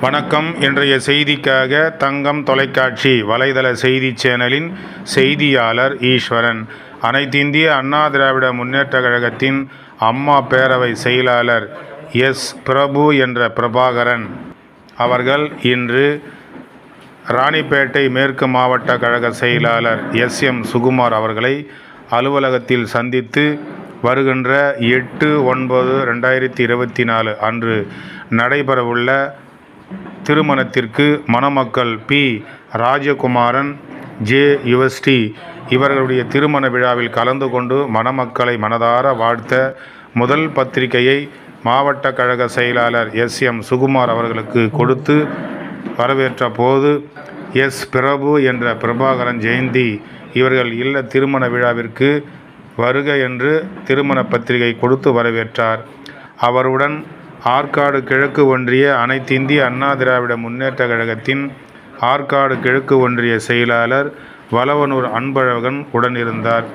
வணக்கம். இன்றைய செய்திக்காக தங்கம் தொலைக்காட்சி வலைதள செய்தி சேனலின் செய்தியாளர் ஈஸ்வரன். அனைத்திந்திய அண்ணா திராவிட முன்னேற்றக் கழகத்தின் அம்மா பேரவை செயலாளர் எஸ். பிரபு என்ற பிரபாகரன் அவர்கள் இன்று ராணிப்பேட்டை மேற்கு மாவட்ட கழக செயலாளர் எஸ்.எம். சுகுமார் அவர்களை அலுவலகத்தில் சந்தித்து வருகின்ற 8/9/2024 அன்று நடைபெறவுள்ள திருமணத்திற்கு மணமக்கள் பி. ராஜகுமாரன், ஜே. யுவஸ்ரீ இவர்களுடைய திருமண விழாவில் கலந்து கொண்டு மணமக்களை மனதார வாழ்த்த முதல் பத்திரிகையை மாவட்ட கழக செயலாளர் எஸ்.எம். சுகுமார் அவர்களுக்கு கொடுத்து வரவேற்ற போது எஸ். பிரபு என்ற பிரபாகரன் ஜெயந்தி இவர்கள் இல்ல திருமண விழாவிற்கு வருக என்று திருமண பத்திரிகை கொடுத்து வரவேற்றார். அவருடன் ஆற்காடு கிழக்கு ஒன்றிய அனைத்திந்திய அண்ணா திராவிட முன்னேற்றக் கழகத்தின் ஆற்காடு கிழக்கு ஒன்றிய செயலாளர் வளவனூர் அன்பழகன் உடனிருந்தார்.